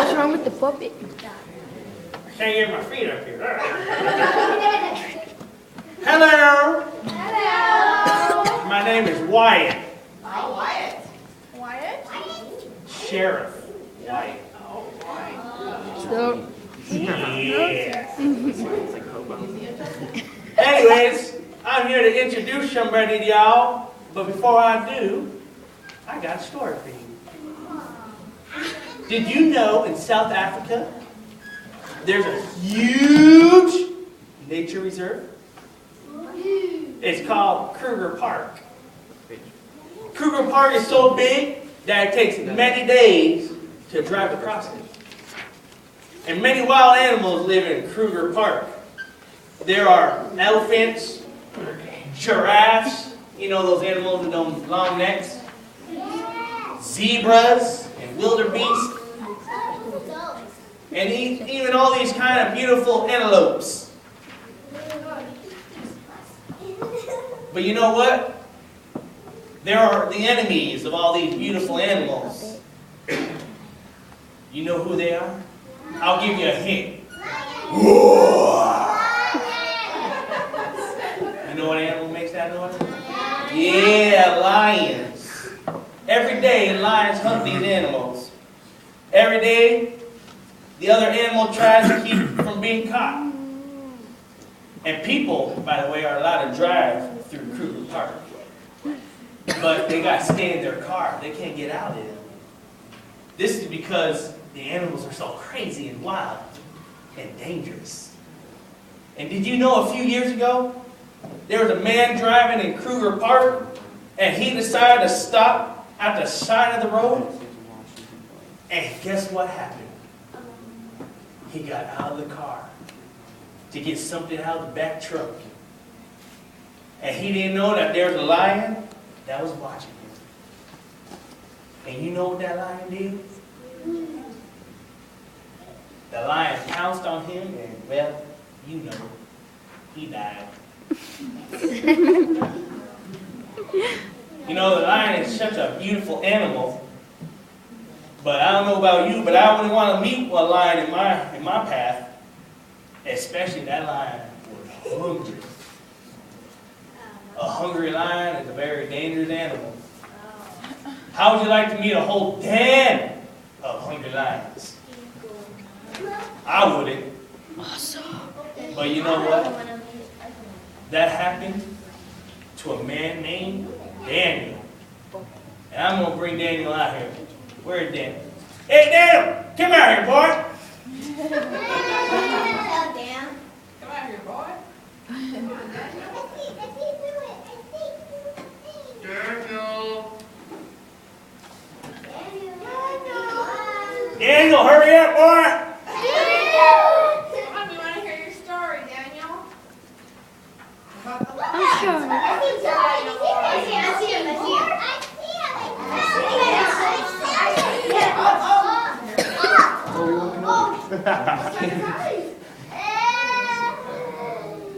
What's wrong with the puppet? Can't get my feet up here. Hello. Hello. My name is Wyatt. Oh, Wyatt. Wyatt? Sheriff Wyatt. Oh, Wyatt. So, Yeah. Anyways, I'm here to introduce somebody to y'all. But before I do, I got a story for you. Did you know in South Africa, there's a huge nature reserve? It's called Kruger Park. Kruger Park is so big that it takes many days to drive across it. And many wild animals live in Kruger Park. There are elephants, giraffes, you know those animals with those long necks, zebras and wildebeest, and even all these kind of beautiful antelopes. But you know what? There are the enemies of all these beautiful animals. You know who they are? I'll give you a hint. You know what animal makes that noise? Yeah, lions. Every day, lions hunt these animals. Every day, the other animal tries to keep it from being caught. And people, by the way, are allowed to drive through Kruger Park. But they got to stay in their car. They can't get out of it. This is because the animals are so crazy and wild and dangerous. And did you know a few years ago, there was a man driving in Kruger Park, and he decided to stop at the side of the road? And guess what happened? He got out of the car to get something out of the back truck. And he didn't know that there was a lion that was watching him. And you know what that lion did? The lion pounced on him and, well, you know, he died. You know, the lion is such a beautiful animal. But I don't know about you, but I wouldn't want to meet a lion in my path. Especially that lion was hungry. A hungry lion is a very dangerous animal. How would you like to meet a whole den of hungry lions? I wouldn't. But you know what? That happened to a man named Daniel. And I'm going to bring Daniel out here. Where's Daniel? Hey, Daniel! Come out here, boy! Hello, Dan. Come out here, boy. Daniel, hurry up, boy! Mom, you want to hear your story, Daniel? I'm sure.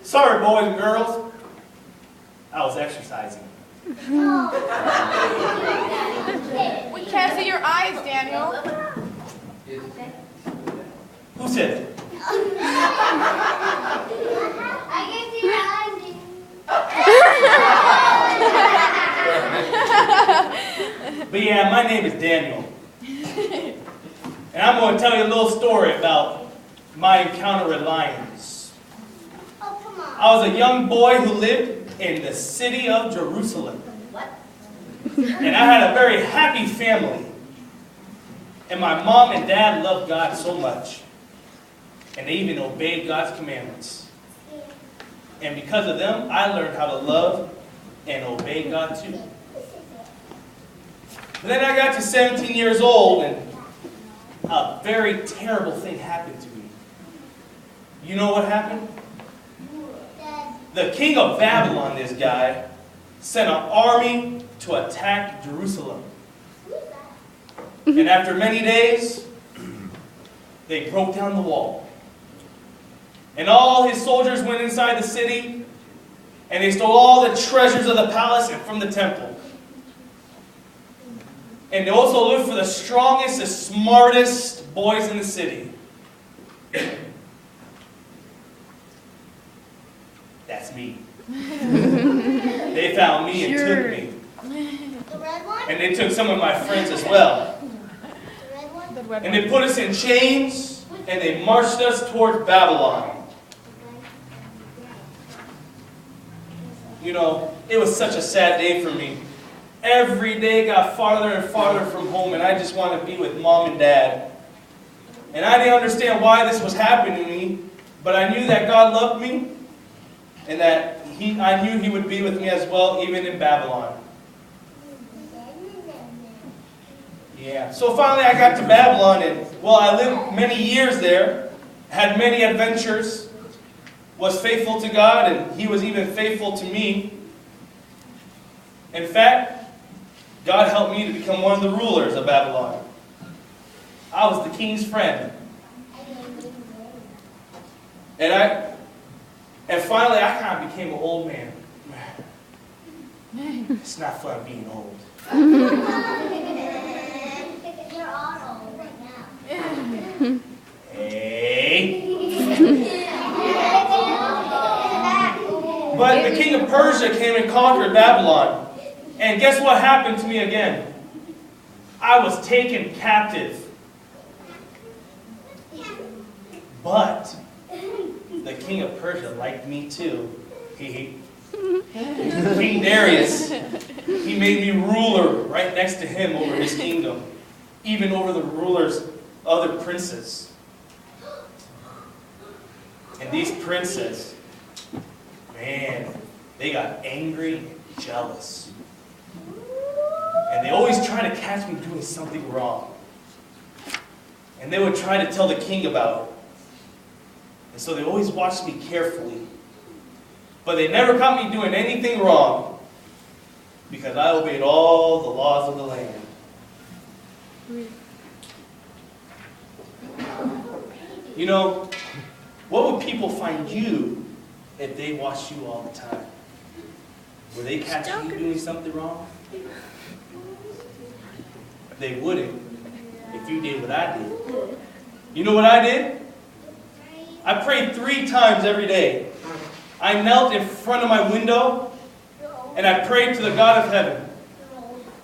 Sorry, boys and girls. I was exercising. We can't see your eyes, Daniel. Who said it? But yeah, my name is Daniel. And I'm going to tell you a little story about my encounter with lions. I was a young boy who lived in the city of Jerusalem. And I had a very happy family. And my mom and dad loved God so much. And they even obeyed God's commandments. And because of them, I learned how to love and obey God too. But then I got to 17 years old and a very terrible thing happened to me. You know what happened? The king of Babylon, this guy, sent an army to attack Jerusalem. And after many days, they broke down the wall. And all his soldiers went inside the city, and they stole all the treasures of the palace and from the temple. And they also look for the strongest, the smartest boys in the city. That's me. They found me and took me. The red one? And they took some of my friends as well. The red one? The red And they put us in chains, and they marched us towards Babylon. You know, it was such a sad day for me. Every day got farther and farther from home, and I just wanted to be with mom and dad. And I didn't understand why this was happening to me, but I knew that God loved me, and that I knew He would be with me as well, even in Babylon. Yeah. So finally I got to Babylon, and well, I lived many years there, had many adventures, was faithful to God, and He was even faithful to me. In fact, God helped me to become one of the rulers of Babylon. I was the king's friend. And finally I kind of became an old man. It's not fun being old. You're all old right now. Hey. But the king of Persia came and conquered Babylon. And guess what happened to me again? I was taken captive. But the king of Persia liked me too. King Darius, he made me ruler right next to him over his kingdom, even over the rulers' other princes. And these princes, man, they got angry and jealous. And they always try to catch me doing something wrong. And they would try to tell the king about it. And so they always watched me carefully. But they never caught me doing anything wrong, because I obeyed all the laws of the land. You know, what would people find you if they watched you all the time? Would they catch you doing something wrong? They wouldn't if you did what I did. You know what I did? I prayed 3 times every day. I knelt in front of my window and I prayed to the God of heaven.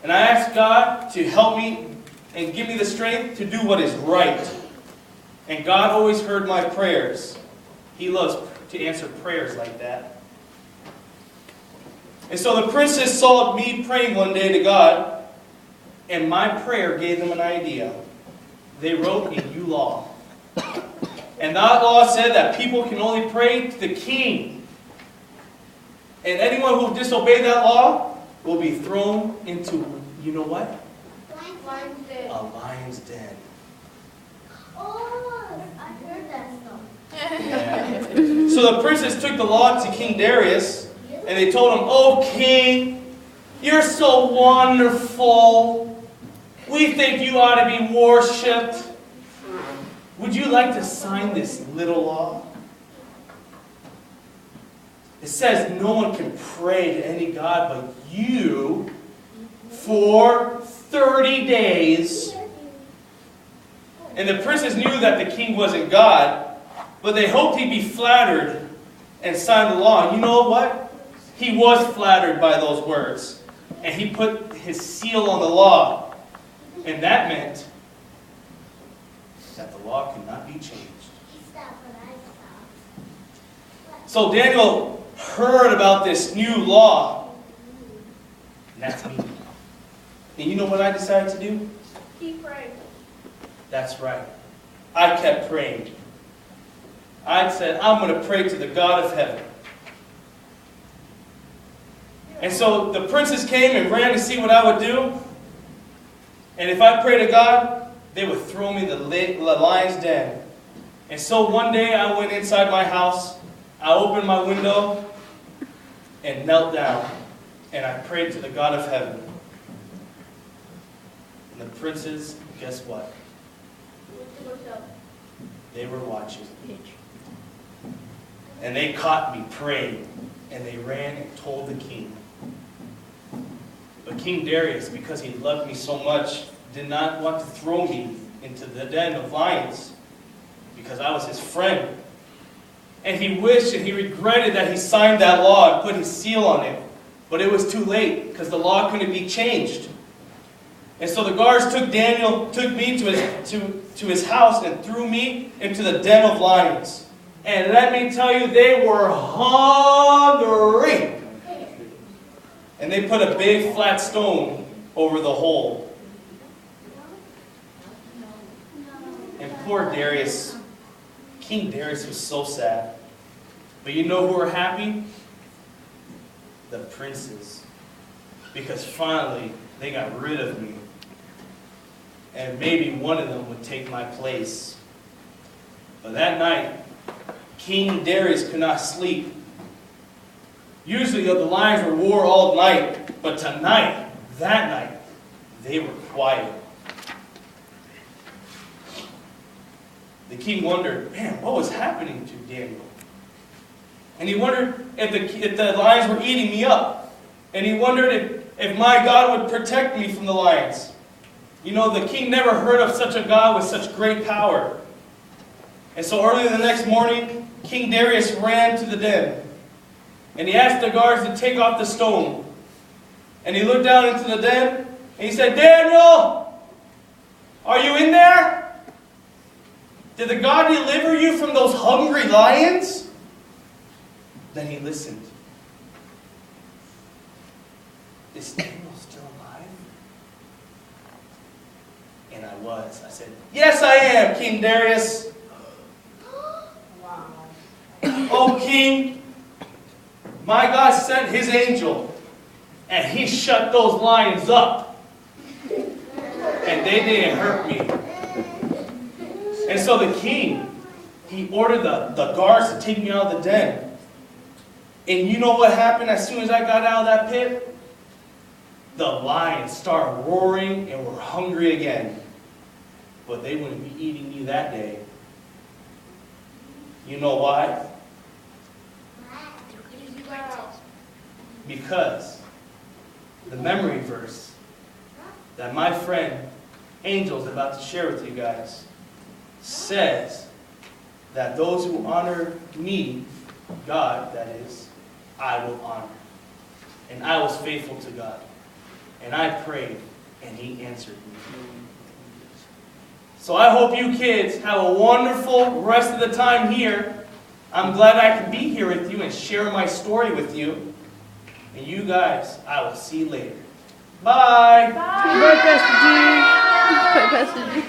And I asked God to help me and give me the strength to do what is right. And God always heard my prayers. He loves to answer prayers like that. And so the princes saw me praying one day to God, and my prayer gave them an idea. They wrote a new law. And that law said that people can only pray to the king. And anyone who disobeyed that law will be thrown into, you know what? Lion's Den. A lion's den. Oh, I heard that song. Yeah. So the princes took the law to King Darius, and they told him, "Oh, king, you're so wonderful. We think you ought to be worshipped. Would you like to sign this little law? It says no one can pray to any god but you for 30 days. And the princes knew that the king wasn't God, but they hoped he'd be flattered and sign the law. And you know what? He was flattered by those words. And he put his seal on the law. And that meant that the law could not be changed. So Daniel heard about this new law. And that's me. And you know what I decided to do? Keep praying. That's right. I kept praying. I said, I'm going to pray to the God of heaven. And so the princes came and ran to see what I would do. And if I prayed to God, they would throw me in the lion's den. And so one day I went inside my house. I opened my window and knelt down. And I prayed to the God of heaven. And the princes, guess what? They were watching. And they caught me praying. And they ran and told the king. But King Darius, because he loved me so much, did not want to throw me into the den of lions because I was his friend. And he wished and he regretted that he signed that law and put his seal on it. But it was too late because the law couldn't be changed. And so the guards took me to his house and threw me into the den of lions. And let me tell you, they were hungry. And they put a big flat stone over the hole. And poor Darius, King Darius was so sad. But you know who were happy? The princes. Because finally, they got rid of me. And maybe one of them would take my place. But that night, King Darius could not sleep. Usually the lions would roar all night, but that night, they were quiet. The king wondered, man, what was happening to Daniel? And he wondered if the lions were eating me up. And he wondered if my God would protect me from the lions. You know, the king never heard of such a God with such great power. And so early the next morning, King Darius ran to the den. And he asked the guards to take off the stone. And he looked down into the den, and he said, Daniel, are you in there? Did the God deliver you from those hungry lions? Then he listened. Is Daniel still alive? And I was. I said, yes, I am, King Darius. Oh, king, my God sent his angel, and he shut those lions up. And they didn't hurt me. And so the king, he ordered the guards to take me out of the den. And you know what happened as soon as I got out of that pit? The lions started roaring and were hungry again. But they wouldn't be eating me that day. You know why? Because the memory verse that my friend Angel's about to share with you guys says that those who honor me, God that is, I will honor. And I was faithful to God. And I prayed, and he answered me. So I hope you kids have a wonderful rest of the time here. I'm glad I can be here with you and share my story with you. And you guys, I will see you later. Bye. Bye, Pastor G. Bye, Pastor G.